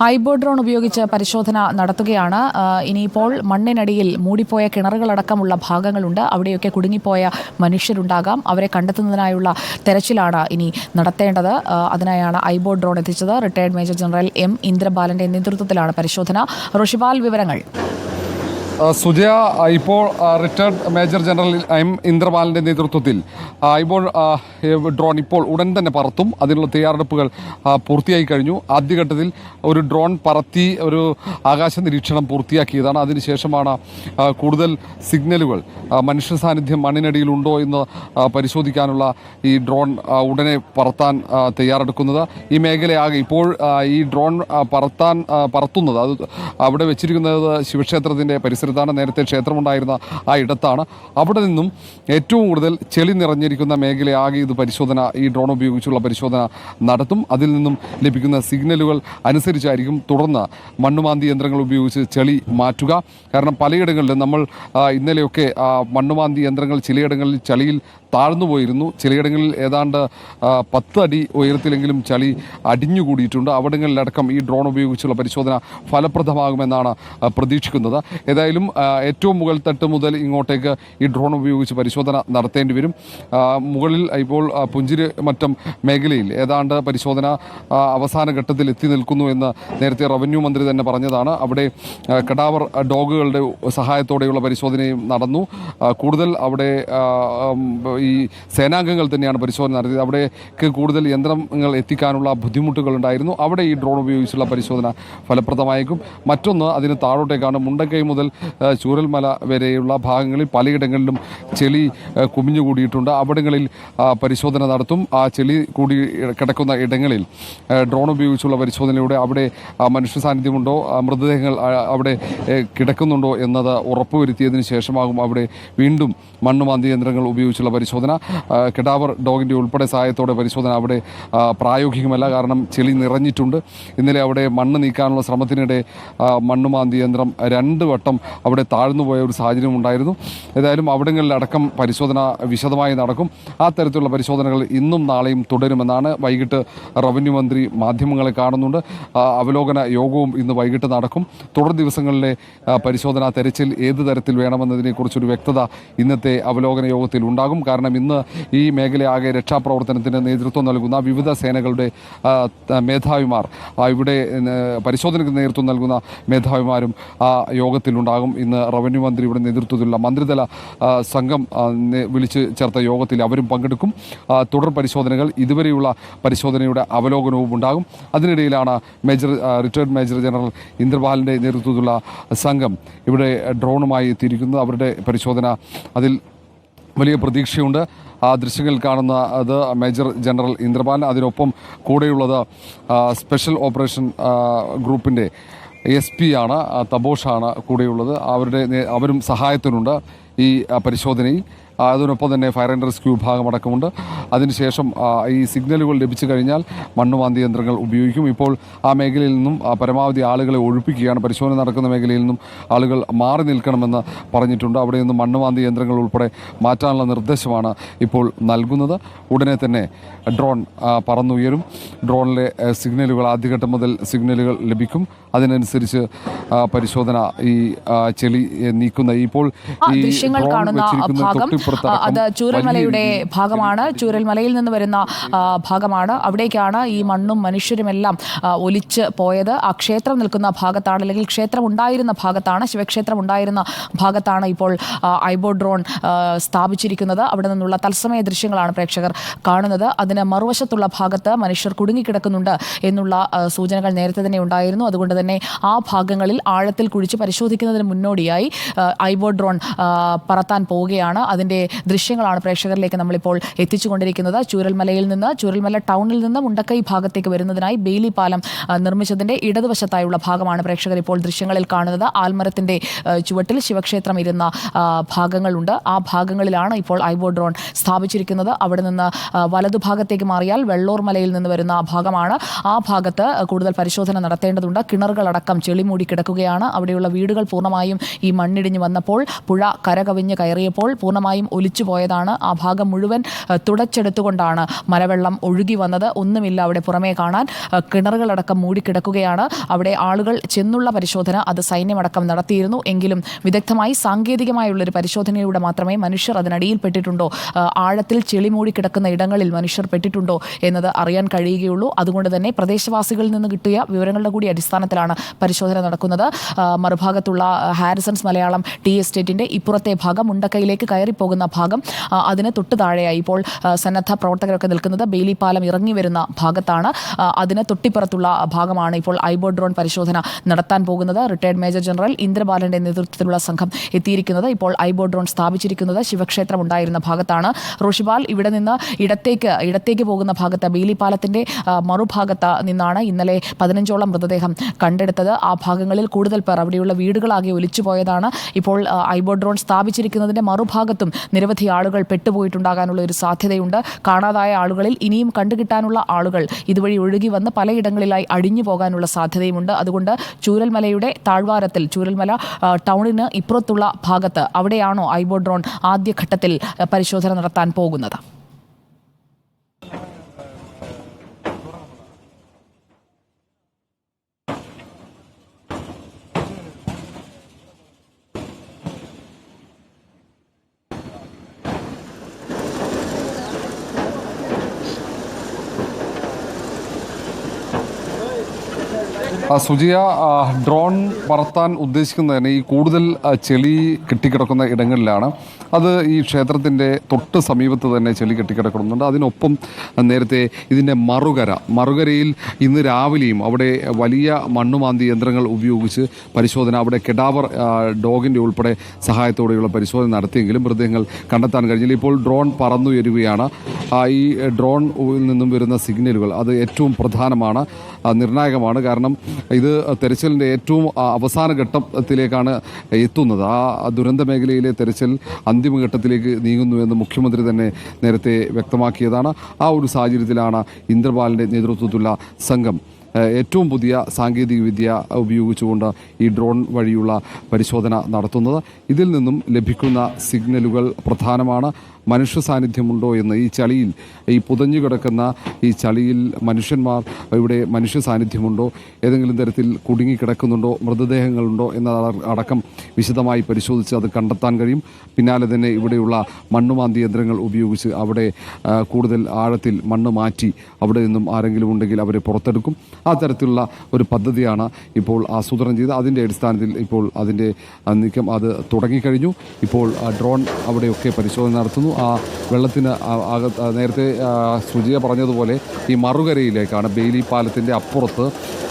I bow drone ഉപയോഗിച്ച് പരിശോധന നടത്തുകയാണ്. ഇനിയിപ്പോൾ മണ്ണിനടിയിൽ മൂടിപ്പോയ കിണറുകളടക്കമുള്ള ഭാഗങ്ങളുണ്ട്. അവിടെയൊക്കെ കുടുങ്ങിപ്പോയ മനുഷ്യരുണ്ടാകാം. അവരെ കണ്ടെത്തുന്നതിനായുള്ള തെരച്ചിലാണ് ഇനി നടത്തേണ്ടത്. അതിനായാണ് ഐബോ ഡ്രോൺ എത്തിച്ചത്. റിട്ടയർഡ് മേജർ ജനറൽ എം ഇന്ദ്രബാലന്റെ നേതൃത്വത്തിലാണ് പരിശോധന. ഋഷിപാൽ, വിവരങ്ങൾ. സുജയ, ഇപ്പോൾ റിട്ടയർഡ് മേജർ ജനറൽ എം ഇന്ദ്രബാലന്റെ നേതൃത്വത്തിൽ ഐബോ ഡ്രോൺ ഇപ്പോൾ ഉടൻ തന്നെ പറത്തും. അതിനുള്ള തയ്യാറെടുപ്പുകൾ പൂർത്തിയായി കഴിഞ്ഞു. ആദ്യഘട്ടത്തിൽ ഒരു ഡ്രോൺ പറത്തി ഒരു ആകാശ നിരീക്ഷണം പൂർത്തിയാക്കിയതാണ്. അതിനുശേഷമാണ് കൂടുതൽ സിഗ്നലുകൾ മനുഷ്യ സാന്നിധ്യം മണ്ണിനടിയിലുണ്ടോ എന്ന് പരിശോധിക്കാനുള്ള ഈ ഡ്രോൺ ഉടനെ പറത്താൻ തയ്യാറെടുക്കുന്നത്. ഈ മേഖലയാകെ ഇപ്പോൾ ഈ ഡ്രോൺ പറത്തുന്നത് അത് അവിടെ വെച്ചിരിക്കുന്നത് ശിവക്ഷേത്രത്തിൻ്റെ പരിസരത്താണ്. നേരത്തെ ക്ഷേത്രമുണ്ടായിരുന്ന ആ ഇടത്താണ്. അവിടെ നിന്നും ഏറ്റവും കൂടുതൽ ചെളി നിറഞ്ഞിരിക്കുന്ന മേഖലയാകെ ഇത് ഈ ഡ്രോൺ ഉപയോഗിച്ചുള്ള പരിശോധന നടത്തും. അതിൽ നിന്നും ലഭിക്കുന്ന സിഗ്നലുകൾ അനുസരിച്ചായിരിക്കും തുടർന്ന് മണ്ണുമാന്തി യന്ത്രങ്ങൾ ഉപയോഗിച്ച് ചെളി മാറ്റുക. കാരണം പലയിടങ്ങളിലും നമ്മൾ ഇന്നലെയൊക്കെ മണ്ണുമാന്തി യന്ത്രങ്ങൾ ചിലയിടങ്ങളിൽ ചളിയിൽ താഴ്ന്നുപോയിരുന്നു. ചിലയിടങ്ങളിൽ ഏതാണ്ട് 10 അടി ഉയരത്തിലെങ്കിലും ചളി അടിഞ്ഞുകൂടിയിട്ടുണ്ട്. അവിടങ്ങളിലടക്കം ഈ ഡ്രോൺ ഉപയോഗിച്ചുള്ള പരിശോധന ഫലപ്രദമാകുമെന്നാണ് പ്രതീക്ഷിക്കുന്നത്. ഏതായാലും ഏറ്റവും മുകൾ തട്ട് മുതൽ ഇങ്ങോട്ടേക്ക് ഈ ഡ്രോൺ ഉപയോഗിച്ച് പരിശോധന നടത്തേണ്ടി വരും. മുകളിൽ ഇപ്പോൾ പുഞ്ചിരിമറ്റം മേഖലയിൽ ഏതാണ്ട് പരിശോധന അവസാന ഘട്ടത്തിൽ എത്തി നിൽക്കുന്നു എന്ന് നേരത്തെ റവന്യൂ മന്ത്രി തന്നെ പറഞ്ഞതാണ്. അവിടെ കടാവർ ഡോഗുകളുടെ സഹായത്തോടെയുള്ള പരിശോധനയും നടന്നു. കൂടുതൽ അവിടെ ഈ സേനാംഗങ്ങൾ തന്നെയാണ് പരിശോധന നടത്തിയത്. അവിടേക്ക് കൂടുതൽ യന്ത്രങ്ങൾ എത്തിക്കാനുള്ള ബുദ്ധിമുട്ടുകളുണ്ടായിരുന്നു. അവിടെ ഈ ഡ്രോൺ ഉപയോഗിച്ചുള്ള പരിശോധന ഫലപ്രദമായേക്കും. മറ്റൊന്ന് അതിന് താഴോട്ടേക്കാണ്. മുണ്ടക്കൈ മുതൽ ചൂരൽമല വരെയുള്ള ഭാഗങ്ങളിൽ പലയിടങ്ങളിലും ചെളി കുമിഞ്ഞുകൂടിയിട്ടുണ്ട്. അവിടങ്ങളിൽ പരിശോധന നടത്തും. ആ ചെളി കൂടി കിടക്കുന്ന ഇടങ്ങളിൽ ഡ്രോൺ ഉപയോഗിച്ചുള്ള പരിശോധനയിലൂടെ അവിടെ മനുഷ്യ സാന്നിധ്യമുണ്ടോ, മൃതദേഹങ്ങൾ അവിടെ കിടക്കുന്നുണ്ടോ എന്നത് ഉറപ്പുവരുത്തിയതിനു ശേഷമാകും അവിടെ വീണ്ടും മണ്ണുമാന്തി യന്ത്രങ്ങൾ ഉപയോഗിച്ചുള്ള പരിശോധന. കെടാവർ ഡോഗിൻ്റെ ഉൾപ്പെടെ സഹായത്തോടെ പരിശോധന അവിടെ പ്രായോഗികമല്ല. കാരണം ചെളി നിറഞ്ഞിട്ടുണ്ട്. ഇന്നലെ അവിടെ മണ്ണ് നീക്കാനുള്ള ശ്രമത്തിനിടെ മണ്ണുമാന്തി യന്ത്രം 2 വട്ടം അവിടെ താഴ്ന്നുപോയ ഒരു സാഹചര്യം ഉണ്ടായിരുന്നു. ഏതായാലും അവിടങ്ങളിലടക്കം പരിശോധന വിശദമായി നടക്കും. ആ തരത്തിലുള്ള പരിശോധനകൾ ഇന്നും നാളെയും തുടരുമെന്നാണ്. വൈകിട്ട് റവന്യൂ മന്ത്രി മാധ്യമങ്ങളെ കാണുന്നുണ്ട്. അവലോകന യോഗവും ഇന്ന് വൈകിട്ട് നടക്കും. തുടർ ദിവസങ്ങളിലെ പരിശോധനാ തെരച്ചിൽ ഏത് തരത്തിൽ വേണമെന്നതിനെക്കുറിച്ചൊരു വ്യക്തത ഇന്നത്തെ അവലോകന യോഗത്തിൽ ഉണ്ടാകും. കാരണം ഇന്ന് ഈ മേഖലയാകെ രക്ഷാപ്രവർത്തനത്തിന് നേതൃത്വം നൽകുന്ന വിവിധ സേനകളുടെ മേധാവിമാർ, ഇവിടെ പരിശോധനയ്ക്ക് നേതൃത്വം നൽകുന്ന മേധാവിമാരും ആ യോഗത്തിലുണ്ടാകും. ഇന്ന് റവന്യൂ മന്ത്രിയുടെ നേതൃത്വത്തിലുള്ള മന്ത്രിതല സംഘം വിളിച്ച് ചേർത്ത യോഗത്തിൽ അവരും പങ്കെടുക്കും. തുടർ പരിശോധനകൾ ഇതുവരെയുള്ള പരിശോധനയുടെ അവലോകനവും ഉണ്ടാകും. അതിനിടയിലാണ് റിട്ടയർഡ് മേജർ ജനറൽ ഇന്ദ്രബാലിൻ്റെ നേതൃത്വത്തിലുള്ള സംഘം ഇവിടെ ഡ്രോണുമായി എത്തിയിരിക്കുന്നത്. അവരുടെ പരിശോധന അതിൽ വലിയ പ്രതീക്ഷയുണ്ട്. ആ ദൃശ്യങ്ങൾ കാണുന്ന അത് മേജർ ജനറൽ ഇന്ദ്രബാൽ, അതിനൊപ്പം കൂടെയുള്ളത് സ്പെഷ്യൽ ഓപ്പറേഷൻ ഗ്രൂപ്പിൻ്റെ SP ആണ്, തബോഷാണ് കൂടെയുള്ളത്. അവരും സഹായത്തിനുണ്ട് ഈ പരിശോധനയിൽ. അതിനൊപ്പം തന്നെ ഫയർ ആൻഡ് റെസ്ക്യൂ വിഭാഗം അടക്കമുണ്ട്. അതിനുശേഷം ഈ സിഗ്നലുകൾ ലഭിച്ചു കഴിഞ്ഞാൽ മണ്ണുമാന്തി യന്ത്രങ്ങൾ ഉപയോഗിക്കും. ഇപ്പോൾ ആ മേഖലയിൽ നിന്നും പരമാവധി ആളുകളെ ഒഴിപ്പിക്കുകയാണ്. പരിശോധന നടക്കുന്ന മേഖലയിൽ നിന്നും ആളുകൾ മാറി നിൽക്കണമെന്ന് പറഞ്ഞിട്ടുണ്ട്. അവിടെ നിന്നും മണ്ണുമാന്തി യന്ത്രങ്ങൾ ഉൾപ്പെടെ മാറ്റാനുള്ള നിർദ്ദേശമാണ് ഇപ്പോൾ നൽകുന്നത്. ഉടനെ തന്നെ ഡ്രോൺ പറന്നുയരും. ഡ്രോണിലെ സിഗ്നലുകൾ ആദ്യഘട്ടം മുതൽ സിഗ്നലുകൾ ലഭിക്കും. അതിനനുസരിച്ച് പരിശോധന ഈ ചെളി നീക്കുന്ന ഇപ്പോൾ ഈ ഡ്രോൺ വെച്ചിരിക്കുന്ന അത് ചൂരൽമലയുടെ ഭാഗമാണ്. ചൂരൽമലയിൽ നിന്ന് വരുന്ന ഭാഗമാണ്. അവിടേക്കാണ് ഈ മണ്ണും മനുഷ്യരുമെല്ലാം ഒലിച്ച് പോയത്. ആ ക്ഷേത്രം നിൽക്കുന്ന ഭാഗത്താണ്, അല്ലെങ്കിൽ ക്ഷേത്രം ഉണ്ടായിരുന്ന ഭാഗത്താണ്, ശിവക്ഷേത്രം ഉണ്ടായിരുന്ന ഭാഗത്താണ് ഇപ്പോൾ ഐബോ ഡ്രോൺ സ്ഥാപിച്ചിരിക്കുന്നത്. അവിടെ നിന്നുള്ള തത്സമയ ദൃശ്യങ്ങളാണ് പ്രേക്ഷകർ കാണുന്നത്. അതിന് മറുവശത്തുള്ള ഭാഗത്ത് മനുഷ്യർ കുടുങ്ങിക്കിടക്കുന്നുണ്ട് എന്നുള്ള സൂചനകൾ നേരത്തെ തന്നെ ഉണ്ടായിരുന്നു. അതുകൊണ്ട് തന്നെ ആ ഭാഗങ്ങളിൽ ആഴത്തിൽ കുഴിച്ച് പരിശോധിക്കുന്നതിന് മുന്നോടിയായി ഐബോ ഡ്രോൺ പറത്താൻ പോവുകയാണ്. അതിൻ്റെ ദൃശ്യങ്ങളാണ് പ്രേക്ഷകരിലേക്ക് നമ്മളിപ്പോൾ എത്തിച്ചുകൊണ്ടിരിക്കുന്നത്. ചൂരൽമല ടൗണിൽ നിന്ന് മുണ്ടക്കൈ ഭാഗത്തേക്ക് വരുന്നതിനായി ബെയിലി പാലം നിർമ്മിച്ചതിൻ്റെ ഇടതുവശത്തായുള്ള ഭാഗമാണ് പ്രേക്ഷകർ ഇപ്പോൾ ദൃശ്യങ്ങളിൽ കാണുന്നത്. ആൽമരത്തിൻ്റെ ചുവട്ടിൽ ശിവക്ഷേത്രം ഇരുന്ന ഭാഗങ്ങളുണ്ട്. ആ ഭാഗങ്ങളിലാണ് ഇപ്പോൾ ഐബോ ഡ്രോൺ സ്ഥാപിച്ചിരിക്കുന്നത്. അവിടെ നിന്ന് വലതുഭാഗത്തേക്ക് മാറിയാൽ വെള്ളൂർ മലയിൽ നിന്ന് വരുന്ന ഭാഗമാണ്. ആ ഭാഗത്ത് കൂടുതൽ പരിശോധന നടത്തേണ്ടതുണ്ട്. കിണറുകളടക്കം ചെളി മൂടി കിടക്കുകയാണ്. അവിടെയുള്ള വീടുകൾ പൂർണ്ണമായും ഈ മണ്ണിടിഞ്ഞ് വന്നപ്പോൾ, പുഴ കരകവിഞ്ഞ് കയറിയപ്പോൾ പൂർണ്ണമായും പൂർണ്ണമായും ഒലിച്ചു പോയതാണ്. ആ ഭാഗം മുഴുവൻ തുടച്ചെടുത്തുകൊണ്ടാണ് മലവെള്ളം ഒഴുകി വന്നത്. ഒന്നുമില്ല അവിടെ പുറമേ കാണാൻ. കിണറുകളടക്കം മൂടിക്കിടക്കുകയാണ്. അവിടെ ആളുകൾ ചെന്നുള്ള പരിശോധന അത് സൈന്യമടക്കം നടത്തിയിരുന്നു. എങ്കിലും വിദഗ്ധമായി സാങ്കേതികമായുള്ളൊരു പരിശോധനയിലൂടെ മാത്രമേ മനുഷ്യർ അതിനടിയിൽ പെട്ടിട്ടുണ്ടോ, ആഴത്തിൽ ചെളി മൂടിക്കിടക്കുന്ന ഇടങ്ങളിൽ മനുഷ്യർ പെട്ടിട്ടുണ്ടോ എന്നത് അറിയാൻ കഴിയുകയുള്ളൂ. അതുകൊണ്ട് തന്നെ പ്രദേശവാസികളിൽ നിന്ന് കിട്ടിയ വിവരങ്ങളുടെ കൂടി അടിസ്ഥാനത്തിലാണ് പരിശോധന നടക്കുന്നത്. മറുഭാഗത്തുള്ള ഹാരിസൺസ് മലയാളം ടീ എസ്റ്റേറ്റിന്റെ ഇപ്പുറത്തെ ഭാഗം മുണ്ടക്കൈയിലേക്ക് കയറിപ്പോകുന്ന ഭാഗം, അതിന് തൊട്ട് താഴെയായി ഇപ്പോൾ സന്നദ്ധ പ്രവർത്തകരൊക്കെ നിൽക്കുന്നത് ബെയിലി പാലം ഇറങ്ങി വരുന്ന ഭാഗത്താണ്. അതിന് തൊട്ടിപ്പുറത്തുള്ള ഭാഗമാണ് ഇപ്പോൾ ഐബോ ഡ്രോൺ പരിശോധന നടത്താൻ പോകുന്നത്. റിട്ടയർഡ് മേജർ ജനറൽ ഇന്ദ്രബാലന്റെ നേതൃത്വത്തിലുള്ള സംഘം എത്തിയിരിക്കുന്നത്. ഇപ്പോൾ ഐബോ ഡ്രോൺ സ്ഥാപിച്ചിരിക്കുന്നത് ശിവക്ഷേത്രം ഉണ്ടായിരുന്ന ഭാഗത്താണ്. റോഷിബാൽ, ഇവിടെ നിന്ന് ഇടത്തേക്ക് പോകുന്ന ഭാഗത്ത് ബെയിലി പാലത്തിന്റെ മറുഭാഗത്ത് നിന്നാണ് ഇന്നലെ 15ഓളം മൃതദേഹം കണ്ടെടുത്തത്. ആ ഭാഗങ്ങളിൽ കൂടുതൽ പേർ അവിടെയുള്ള വീടുകളാകെ ഒലിച്ചു പോയതാണ്. ഇപ്പോൾ ഐബോ ഡ്രോൺ സ്ഥാപിച്ചിരിക്കുന്നതിന്റെ മറുഭാഗത്തും നിരവധി ആളുകൾ പെട്ടുപോയിട്ടുണ്ടാകാനുള്ള ഒരു സാധ്യതയുണ്ട്. കാണാതായ ആളുകളിൽ ഇനിയും കണ്ടുകിട്ടാനുള്ള ആളുകൾ ഇതുവഴി ഒഴുകി വന്ന് പലയിടങ്ങളിലായി അടിഞ്ഞു പോകാനുള്ള സാധ്യതയുമുണ്ട്. അതുകൊണ്ട് ചൂരൽമലയുടെ താഴ്വാരത്തിൽ, ചൂരൽമല ടൗണിന് ഇപ്പുറത്തുള്ള ഭാഗത്ത് അവിടെയാണോ ഐബോ ഡ്രോൺ ആദ്യഘട്ടത്തിൽ പരിശോധന നടത്താൻ പോകുന്നത്? സുജിയ, ഡ്രോൺ പറത്താൻ ഉദ്ദേശിക്കുന്നത് ഈ കൂടുതൽ ചെളി കെട്ടിക്കിടക്കുന്ന ഇടങ്ങളിലാണ്. അത് ഈ ക്ഷേത്രത്തിൻ്റെ തൊട്ട് സമീപത്ത് തന്നെ ചെളി കെട്ടിക്കിടക്കുന്നുണ്ട്. അതിനൊപ്പം നേരത്തെ ഇതിൻ്റെ മറുകരയിൽ ഇന്ന് രാവിലെയും അവിടെ വലിയ മണ്ണുമാന്തി യന്ത്രങ്ങൾ ഉപയോഗിച്ച് പരിശോധന, അവിടെ കെഡാവർ ഡോഗിൻ്റെ ഉൾപ്പെടെ സഹായത്തോടെയുള്ള പരിശോധന നടത്തിയെങ്കിലും മൃതദേഹങ്ങൾ കണ്ടെത്താൻ കഴിഞ്ഞില്ല. ഇപ്പോൾ ഡ്രോൺ പറന്നുയരുകയാണ്. ഈ ഡ്രോണിൽ നിന്നും വരുന്ന സിഗ്നലുകൾ അത് ഏറ്റവും പ്രധാനമാണ്, നിർണായകമാണ്. കാരണം ഇത് തെരച്ചിലിൻ്റെ ഏറ്റവും അവസാന ഘട്ടത്തിലേക്കാണ് എത്തുന്നത്. ആ ദുരന്ത മേഖലയിലെ തെരച്ചിൽ അന്തിമഘട്ടത്തിലേക്ക് നീങ്ങുന്നുവെന്ന് മുഖ്യമന്ത്രി തന്നെ നേരത്തെ വ്യക്തമാക്കിയതാണ്. ആ ഒരു സാഹചര്യത്തിലാണ് ഇന്ദ്രപാലിൻ്റെ നേതൃത്വത്തിലുള്ള സംഘം ഏറ്റവും പുതിയ സാങ്കേതിക വിദ്യ ഉപയോഗിച്ചുകൊണ്ട് ഈ ഡ്രോൺ വഴിയുള്ള പരിശോധന നടത്തുന്നത്. ഇതിൽ നിന്നും ലഭിക്കുന്ന സിഗ്നലുകൾ പ്രധാനമാണ്. മനുഷ്യ സാന്നിധ്യമുണ്ടോ എന്ന്, ഈ ചളിയിൽ, ഈ പുതഞ്ഞു കിടക്കുന്ന ഈ ചളിയിൽ മനുഷ്യന്മാർ, ഇവിടെ മനുഷ്യ സാന്നിധ്യമുണ്ടോ, ഏതെങ്കിലും തരത്തിൽ കുടുങ്ങിക്കിടക്കുന്നുണ്ടോ, മൃതദേഹങ്ങളുണ്ടോ എന്ന അടക്കം വിശദമായി പരിശോധിച്ച് അത് കണ്ടെത്താൻ കഴിയും. പിന്നാലെ തന്നെ ഇവിടെയുള്ള മണ്ണുമാന്തി യന്ത്രങ്ങൾ ഉപയോഗിച്ച് അവിടെ കൂടുതൽ ആഴത്തിൽ മണ്ണ് മാറ്റി അവിടെ നിന്നും ആരെങ്കിലും ഉണ്ടെങ്കിൽ അവരെ പുറത്തെടുക്കും. ആ തരത്തിലുള്ള ഒരു പദ്ധതിയാണ് ഇപ്പോൾ ആസൂത്രണം ചെയ്ത് അതിൻ്റെ അടിസ്ഥാനത്തിൽ ഇപ്പോൾ അതിൻ്റെ നീക്കം അത് തുടങ്ങിക്കഴിഞ്ഞു. ഇപ്പോൾ ഡ്രോൺ അവിടെയൊക്കെ പരിശോധന നടത്തുന്നു. ആ വെള്ളത്തിന് നേരത്തെ സുജിയ പറഞ്ഞതുപോലെ ഈ മറുകരയിലേക്കാണ്, ബെയിലി പാലത്തിൻ്റെ അപ്പുറത്ത്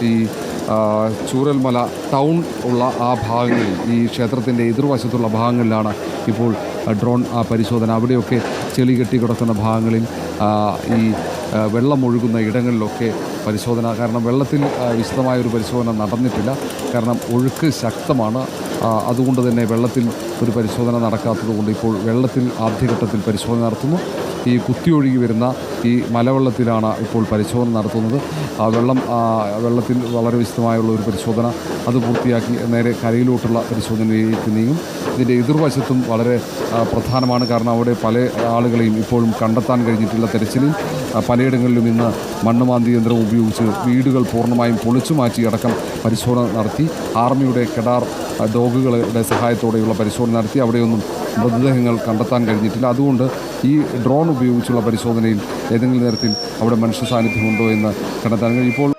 ഈ ചൂരൽമല ടൗൺ ഉള്ള ആ ഭാഗങ്ങളിൽ, ഈ ക്ഷേത്രത്തിൻ്റെ എതിർവശത്തുള്ള ഭാഗങ്ങളിലാണ് ഇപ്പോൾ ഡ്രോൺ പരിശോധന. അവിടെയൊക്കെ ചെളി കെട്ടി കിടക്കുന്ന ഭാഗങ്ങളിൽ, ഈ വെള്ളം ഒഴുകുന്ന ഇടങ്ങളിലൊക്കെ പരിശോധന. കാരണം വെള്ളത്തിൽ വിശദമായൊരു പരിശോധന നടന്നിട്ടില്ല. കാരണം ഒഴുക്ക് ശക്തമാണ്. അതുകൊണ്ട് തന്നെ വെള്ളത്തിൽ ഒരു പരിശോധന നടക്കാത്തതുകൊണ്ട് ഇപ്പോൾ വെള്ളത്തിൽ ആദ്യഘട്ടത്തിൽ പരിശോധന നടത്തുന്നു. ഈ കുത്തിയൊഴുകി വരുന്ന ഈ മലവെള്ളത്തിലാണ് ഇപ്പോൾ പരിശോധന നടത്തുന്നത്. വെള്ളത്തിൽ വളരെ വിശദമായുള്ള ഒരു പരിശോധന അത് പൂർത്തിയാക്കി നേരെ കരയിലോട്ടുള്ള പരിശോധനയിലേക്ക് നീങ്ങും. ഇതിൻ്റെ എതിർവശത്തും വളരെ പ്രധാനമാണ്. കാരണം അവിടെ പല ആളുകളെയും ഇപ്പോഴും കണ്ടെത്താൻ കഴിഞ്ഞിട്ടുള്ള തെരച്ചിലിൽ പലയിടങ്ങളിലും ഇന്ന് മണ്ണുമാന്തി യന്ത്രം ഉപയോഗിച്ച് വീടുകൾ പൂർണ്ണമായും പൊളിച്ചു മാറ്റി അടക്കം പരിശോധന നടത്തി. ആർമിയുടെ കെഡാർ ഡോഗുകളുടെ സഹായത്തോടെയുള്ള പരിശോധന നടത്തി. അവിടെയൊന്നും മൃതദേഹങ്ങൾ കണ്ടെത്താൻ കഴിഞ്ഞിട്ടില്ല. അതുകൊണ്ട് ഈ ഡ്രോൺ ഉപയോഗിച്ചുള്ള പരിശോധനയിൽ ഏതെങ്കിലും തരത്തിൽ അവിടെ മനുഷ്യ സാന്നിധ്യമുണ്ടോ എന്ന് കണ്ടെത്താൻ കഴിയും. ഇപ്പോൾ